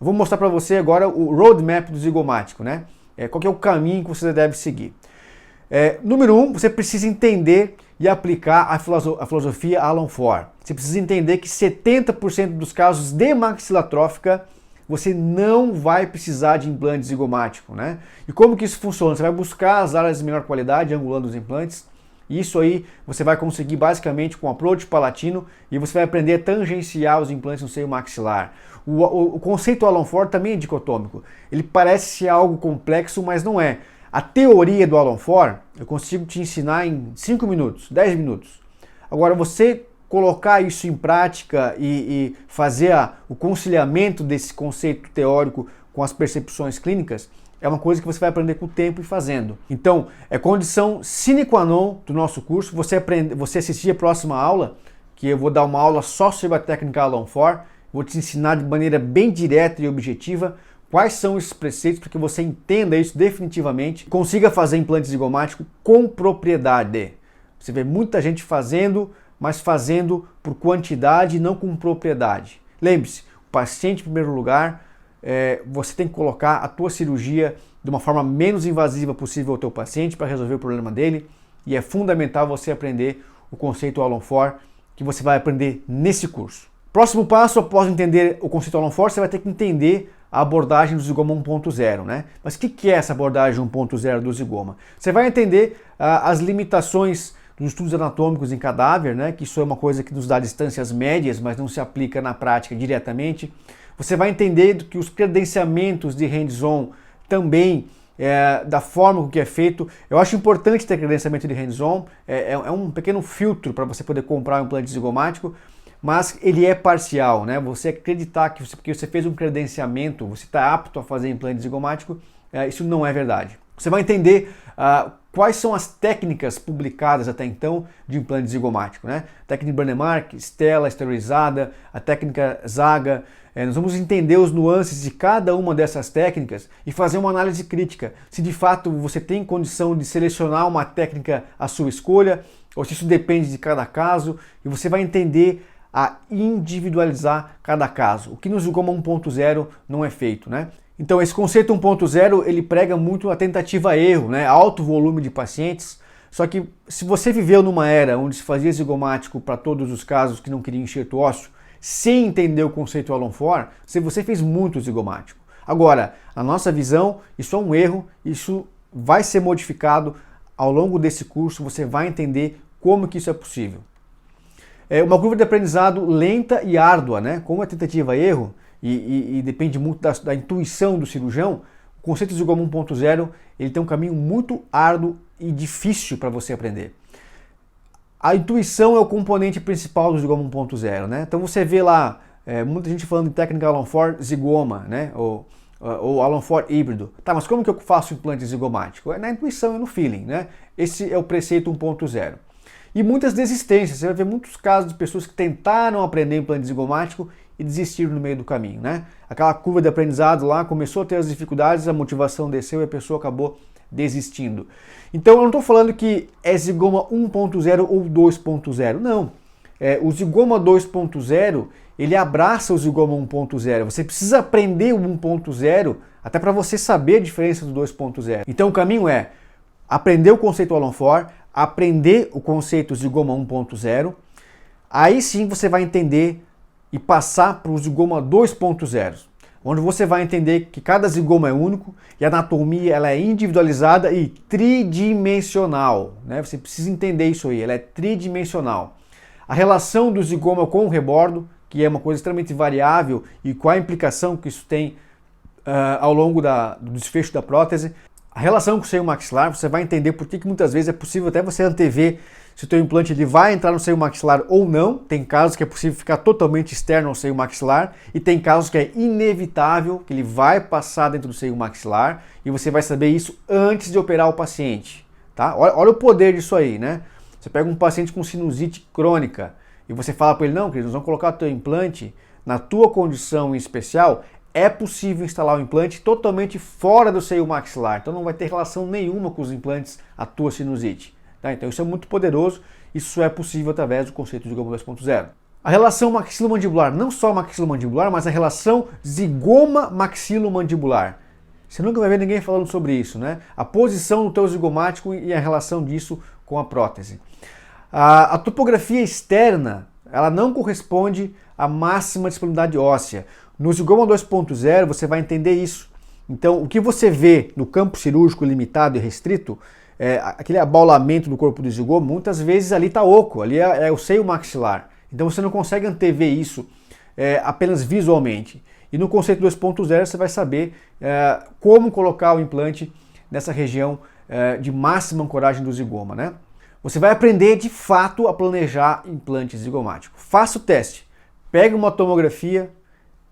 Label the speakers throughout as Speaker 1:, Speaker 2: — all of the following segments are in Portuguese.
Speaker 1: Eu vou mostrar para você agora o roadmap do zigomático, né? Qual que é o caminho que você deve seguir. Número 1, você precisa entender e aplicar a filosofia Alan Ford. Você precisa entender que 70% dos casos de maxila atrófica você não vai precisar de implante zigomático, né? E como que isso funciona? Você vai buscar as áreas de menor qualidade angulando os implantes. Isso aí você vai conseguir basicamente com approach palatino e você vai aprender a tangenciar os implantes no seio maxilar. O conceito Alan Ford também é dicotômico. Ele parece ser algo complexo, mas não é. A teoria do Alan Ford eu consigo te ensinar em 5 minutos, 10 minutos. Agora você colocar isso em prática e fazer o conciliamento desse conceito teórico com as percepções clínicas é uma coisa que você vai aprender com o tempo e fazendo. Então, é condição sine qua non do nosso curso você assistir a próxima aula, que eu vou dar uma aula só sobre a técnica Alan Ford, vou te ensinar de maneira bem direta e objetiva quais são esses preceitos para que você entenda isso definitivamente, consiga fazer implante zigomático com propriedade. Você vê muita gente fazendo, mas fazendo por quantidade e não com propriedade. Lembre-se, o paciente em primeiro lugar, você tem que colocar a tua cirurgia de uma forma menos invasiva possível ao teu paciente para resolver o problema dele, e é fundamental você aprender o conceito Alan Ford, que você vai aprender nesse curso. Próximo passo, após entender o conceito Alan Ford, você vai ter que entender a abordagem do zigoma 1.0, né? Mas o que é essa abordagem 1.0 do zigoma? Você vai entender as limitações dos estudos anatômicos em cadáver, né? Que isso é uma coisa que nos dá distâncias médias, mas não se aplica na prática diretamente. Você vai entender que os credenciamentos de hands-on também, da forma que é feito. Eu acho importante ter credenciamento de hands-on, é um pequeno filtro para você poder comprar um implante zigomático, mas ele é parcial, né? Você acreditar que porque você fez um credenciamento, você está apto a fazer implante zigomático, isso não é verdade. Você vai entender quais são as técnicas publicadas até então de implante zigomático, né? Técnica Brånemark, Stella esterilizada, a técnica Zaga. Nós vamos entender os nuances de cada uma dessas técnicas e fazer uma análise crítica. Se de fato você tem condição de selecionar uma técnica à sua escolha, ou se isso depende de cada caso, e você vai entender a individualizar cada caso, o que no zigoma 1.0 não é feito, né? Então esse conceito 1.0 ele prega muito a tentativa-erro, né? Alto volume de pacientes, só que se você viveu numa era onde se fazia zigomático para todos os casos que não queriam enxerto ósseo, sem entender o conceito Alan Ford, você fez muito zigomático. Agora, a nossa visão, isso é um erro, isso vai ser modificado ao longo desse curso, você vai entender como que isso é possível. É uma curva de aprendizado lenta e árdua, né? Como é tentativa-erro e depende muito da intuição do cirurgião, o conceito de zigoma 1.0 ele tem um caminho muito árduo e difícil para você aprender. A intuição é o componente principal do zigoma 1.0, né? Então você vê lá muita gente falando em técnica Alan Ford zigoma, né? Ou Alan Ford híbrido. Tá, mas como que eu faço implante zigomático? É na intuição e no feeling, né? Esse é o preceito 1.0. E muitas desistências, você vai ver muitos casos de pessoas que tentaram aprender implante zigomático e desistiram no meio do caminho, né? Aquela curva de aprendizado lá começou a ter as dificuldades, a motivação desceu e a pessoa acabou desistindo. Então eu não estou falando que é zigoma 1.0 ou 2.0, não. O zigoma 2.0 ele abraça o zigoma 1.0. Você precisa aprender o 1.0 até para você saber a diferença do 2.0. Então o caminho é aprender o conceito Alan Ford, aprender o conceito zigoma 1.0, aí sim você vai entender e passar para o zigoma 2.0, onde você vai entender que cada zigoma é único e a anatomia ela é individualizada e tridimensional, né? Você precisa entender isso aí, ela é tridimensional. A relação do zigoma com o rebordo, que é uma coisa extremamente variável e qual a implicação que isso tem ao longo do desfecho da prótese. A relação com o seio maxilar, você vai entender por que muitas vezes é possível até você antever se o teu implante ele vai entrar no seio maxilar ou não. Tem casos que é possível ficar totalmente externo ao seio maxilar e tem casos que é inevitável que ele vai passar dentro do seio maxilar e você vai saber isso antes de operar o paciente, tá? Olha o poder disso aí, né? Você pega um paciente com sinusite crônica e você fala para ele, não, querido, nós vamos colocar o teu implante na tua condição em especial. É possível instalar o implante totalmente fora do seio maxilar, então não vai ter relação nenhuma com os implantes a tua sinusite. Tá? Então isso é muito poderoso, isso é possível através do conceito de zigoma 2.0. A relação maxilomandibular, não só maxilomandibular, mas a relação zigoma-maxilomandibular. Você nunca vai ver ninguém falando sobre isso, né? A posição do teu zigomático e a relação disso com a prótese. A topografia externa, ela não corresponde à máxima disponibilidade óssea. No zigoma 2.0 você vai entender isso. Então, o que você vê no campo cirúrgico limitado e restrito, aquele abaulamento do corpo do zigoma, muitas vezes ali está oco, ali é o seio maxilar. Então você não consegue antever isso apenas visualmente. E no conceito 2.0 você vai saber como colocar o implante nessa região de máxima ancoragem do zigoma, né? Você vai aprender de fato a planejar implante zigomático. Faça o teste. Pegue uma tomografia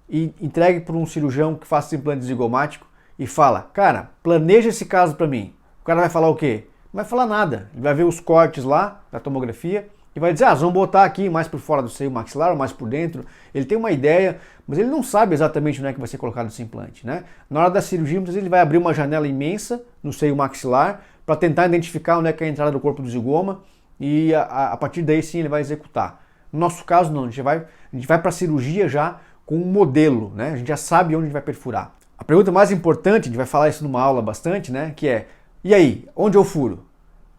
Speaker 1: e entregue para um cirurgião que faça implante zigomático e fala, cara, planeja esse caso para mim. O cara vai falar o quê? Não vai falar nada. Ele vai ver os cortes lá da tomografia e vai dizer, vamos botar aqui mais por fora do seio maxilar ou mais por dentro. Ele tem uma ideia, mas ele não sabe exatamente onde é que vai ser colocado esse implante, né? Na hora da cirurgia, muitas vezes ele vai abrir uma janela imensa no seio maxilar para tentar identificar onde é que é a entrada do corpo do zigoma e a partir daí sim ele vai executar. No nosso caso não, a gente vai para a cirurgia já com um modelo, né? A gente já sabe onde a gente vai perfurar. A pergunta mais importante, a gente vai falar isso numa aula bastante, né? Que é, e aí, onde eu furo?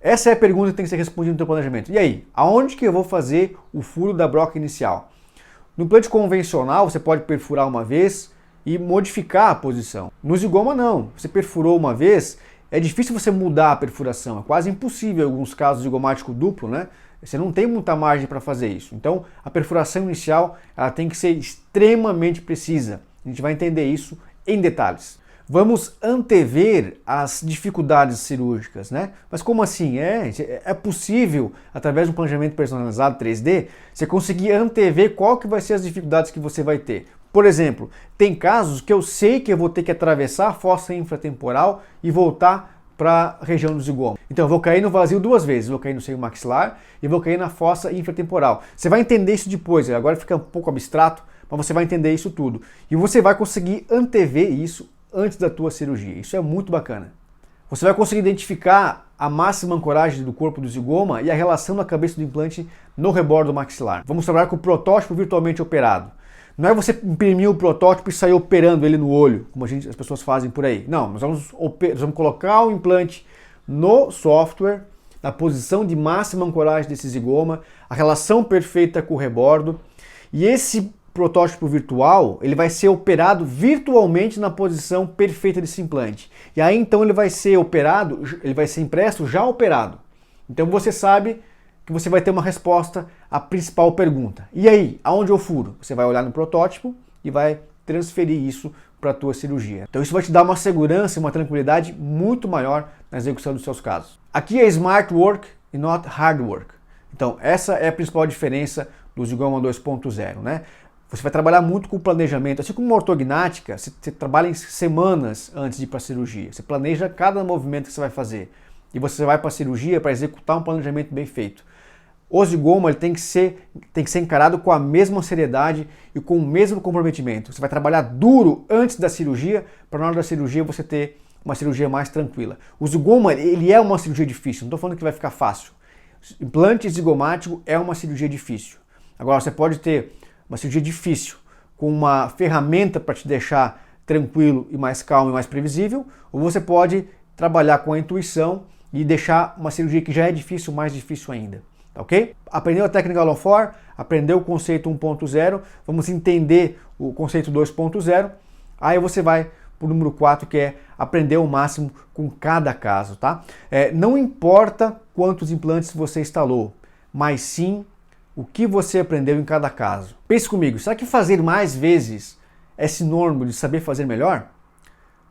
Speaker 1: Essa é a pergunta que tem que ser respondida no teu planejamento. E aí, aonde que eu vou fazer o furo da broca inicial? No implante convencional, você pode perfurar uma vez e modificar a posição. No zigoma, não. Você perfurou uma vez, é difícil você mudar a perfuração. É quase impossível em alguns casos zigomático duplo, né? Você não tem muita margem para fazer isso. Então, a perfuração inicial ela tem que ser extremamente precisa. A gente vai entender isso em detalhes. Vamos antever as dificuldades cirúrgicas, né? Mas como assim? É possível, através de um planejamento personalizado 3D, você conseguir antever qual que vai ser as dificuldades que você vai ter. Por exemplo, tem casos que eu sei que eu vou ter que atravessar a fossa infratemporal e voltar para a região do zigoma. Então eu vou cair no vazio duas vezes, vou cair no seio maxilar e vou cair na fossa infratemporal. Você vai entender isso depois, agora fica um pouco abstrato, mas você vai entender isso tudo. E você vai conseguir antever isso antes da tua cirurgia. Isso é muito bacana. Você vai conseguir identificar a máxima ancoragem do corpo do zigoma e a relação da cabeça do implante no rebordo maxilar. Vamos trabalhar com o protótipo virtualmente operado. Não é você imprimir o protótipo e sair operando ele no olho, como as pessoas fazem por aí. Não, nós vamos colocar o implante no software, na posição de máxima ancoragem desse zigoma, a relação perfeita com o rebordo, e esse protótipo virtual, ele vai ser operado virtualmente na posição perfeita desse implante. E aí então ele vai ser operado, ele vai ser impresso já operado. Então você sabe que você vai ter uma resposta à principal pergunta. E aí, aonde eu furo? Você vai olhar no protótipo e vai transferir isso para a tua cirurgia. Então isso vai te dar uma segurança e uma tranquilidade muito maior na execução dos seus casos. Aqui é smart work e not hard work. Então essa é a principal diferença do zigoma 2.0, né? Você vai trabalhar muito com o planejamento, assim como uma ortognática, você trabalha em semanas antes de ir para a cirurgia. Você planeja cada movimento que você vai fazer. E você vai para a cirurgia para executar um planejamento bem feito. O zigoma ele tem que ser encarado com a mesma seriedade e com o mesmo comprometimento. Você vai trabalhar duro antes da cirurgia, para na hora da cirurgia você ter uma cirurgia mais tranquila. O zigoma ele é uma cirurgia difícil, não estou falando que vai ficar fácil. Implante zigomático é uma cirurgia difícil. Agora você pode ter uma cirurgia difícil, com uma ferramenta para te deixar tranquilo e mais calmo e mais previsível, ou você pode trabalhar com a intuição e deixar uma cirurgia que já é difícil, mais difícil ainda, ok? Aprendeu a técnica Alan Four, aprendeu o conceito 1.0, vamos entender o conceito 2.0, aí você vai para o número 4, que é aprender o máximo com cada caso, tá? Não importa quantos implantes você instalou, mas sim o que você aprendeu em cada caso. Pense comigo, será que fazer mais vezes é sinônimo de saber fazer melhor?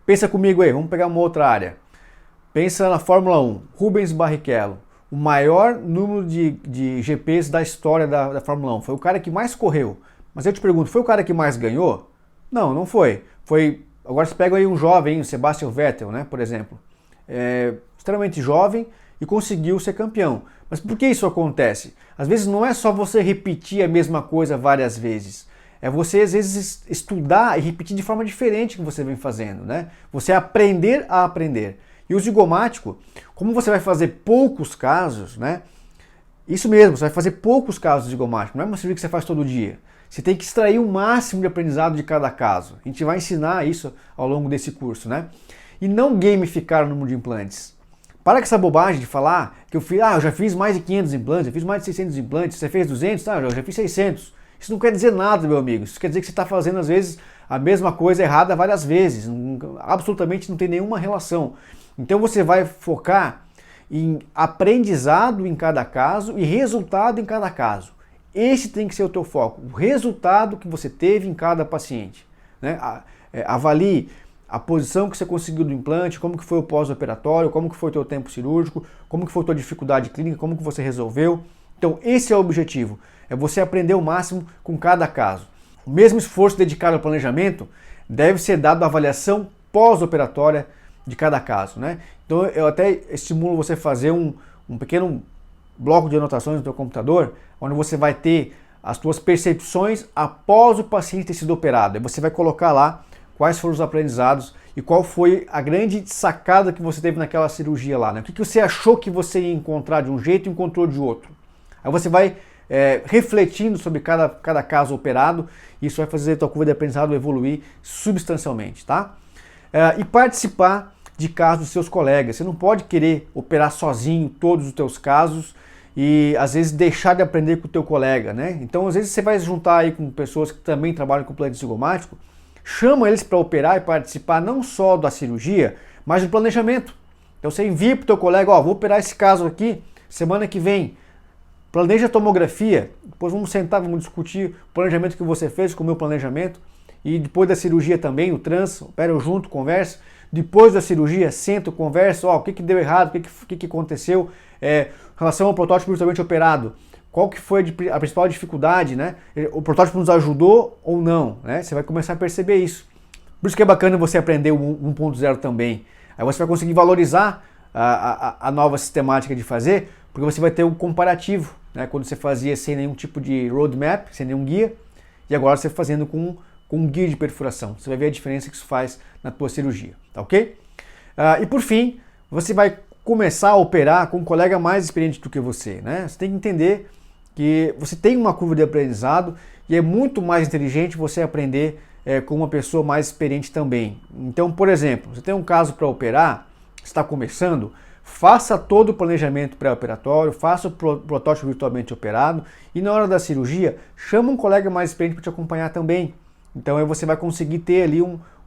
Speaker 1: Pensa comigo aí, vamos pegar uma outra área. Pensa na Fórmula 1, Rubens Barrichello, o maior número de GPs da história da Fórmula 1. Foi o cara que mais correu. Mas eu te pergunto, foi o cara que mais ganhou? Não, não foi. Agora você pega aí um jovem, o Sebastian Vettel, né, por exemplo. Extremamente jovem e conseguiu ser campeão. Mas por que isso acontece? Às vezes não é só você repetir a mesma coisa várias vezes. É você, às vezes, estudar e repetir de forma diferente que você vem fazendo, né? Você aprender a aprender. E o zigomático, como você vai fazer poucos casos, né? Isso mesmo, você vai fazer poucos casos de zigomático, não é uma cirurgia que você faz todo dia. Você tem que extrair o máximo de aprendizado de cada caso. A gente vai ensinar isso ao longo desse curso, né? E não gamificar o número de implantes. Para com essa bobagem de falar que eu já fiz mais de 500 implantes, eu fiz mais de 600 implantes, você fez 200? Eu já fiz 600. Isso não quer dizer nada, meu amigo. Isso quer dizer que você está fazendo, às vezes, a mesma coisa errada várias vezes. Absolutamente não tem nenhuma relação. Então você vai focar em aprendizado em cada caso e resultado em cada caso. Esse tem que ser o teu foco, o resultado que você teve em cada paciente, né? Avalie a posição que você conseguiu do implante, como que foi o pós-operatório, como que foi o teu tempo cirúrgico, como que foi a tua dificuldade clínica, como que você resolveu. Então esse é o objetivo, é você aprender o máximo com cada caso. O mesmo esforço dedicado ao planejamento deve ser dado à avaliação pós-operatória de cada caso, né? Então eu até estimulo você a fazer um pequeno bloco de anotações no teu computador, onde você vai ter as tuas percepções após o paciente ter sido operado. E você vai colocar lá quais foram os aprendizados e qual foi a grande sacada que você teve naquela cirurgia lá, né? O que você achou que você ia encontrar de um jeito e encontrou de outro. Aí você vai refletindo sobre cada caso operado, e isso vai fazer a tua curva de aprendizado evoluir substancialmente, tá? E participar de casos dos seus colegas. Você não pode querer operar sozinho todos os teus casos e às vezes deixar de aprender com o teu colega, né? Então às vezes você vai se juntar aí com pessoas que também trabalham com implante zigomático, chama eles para operar e participar não só da cirurgia, mas do planejamento. Então você envia para o teu colega, vou operar esse caso aqui semana que vem. Planeja a tomografia, depois vamos sentar, vamos discutir o planejamento que você fez com o meu planejamento, e depois da cirurgia também, o trans, opera junto, conversa. Depois da cirurgia, senta, conversa, o que deu errado, o que aconteceu, em relação ao protótipo virtualmente operado, qual que foi a principal dificuldade, né? O protótipo nos ajudou ou não, né? Você vai começar a perceber isso. Por isso que é bacana você aprender o 1.0 também. Aí você vai conseguir valorizar a nova sistemática de fazer, porque você vai ter um comparativo, né? Quando você fazia sem nenhum tipo de roadmap, sem nenhum guia, e agora você fazendo com um guia de perfuração. Você vai ver a diferença que isso faz na tua cirurgia, tá ok? E por fim, você vai começar a operar com um colega mais experiente do que você, né? Você tem que entender que você tem uma curva de aprendizado e é muito mais inteligente você aprender com uma pessoa mais experiente também. Então, por exemplo, você tem um caso para operar, está começando, faça todo o planejamento pré-operatório, faça o protótipo virtualmente operado e na hora da cirurgia, chama um colega mais experiente para te acompanhar também. Então aí você vai conseguir ter ali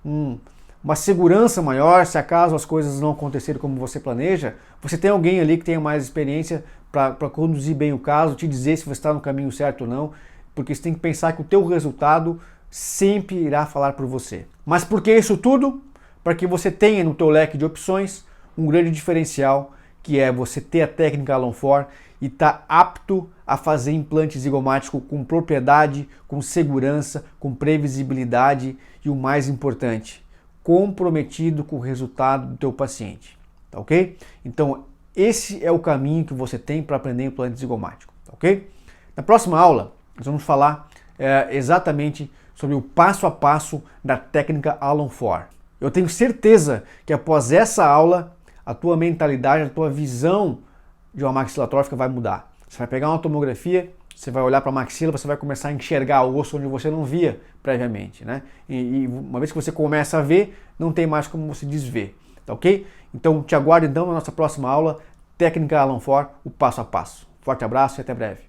Speaker 1: uma segurança maior, se acaso as coisas não acontecerem como você planeja, você tem alguém ali que tenha mais experiência para conduzir bem o caso, te dizer se você está no caminho certo ou não, porque você tem que pensar que o teu resultado sempre irá falar por você. Mas por que isso tudo? Para que você tenha no teu leque de opções um grande diferencial, que é você ter a técnica Alan Four e estar apto a fazer implante zigomático com propriedade, com segurança, com previsibilidade e o mais importante, comprometido com o resultado do teu paciente, tá ok? Então esse é o caminho que você tem para aprender implante zigomático, tá ok? Na próxima aula nós vamos falar exatamente sobre o passo a passo da técnica Alan Four. Eu tenho certeza que após essa aula a tua mentalidade, a tua visão de uma maxila atrófica vai mudar. Você vai pegar uma tomografia, você vai olhar para a maxila, você vai começar a enxergar o osso onde você não via previamente, né? E uma vez que você começa a ver, não tem mais como você desver, tá ok? Então te aguardo então na nossa próxima aula, técnica Alan Four, o passo a passo. Forte abraço e até breve.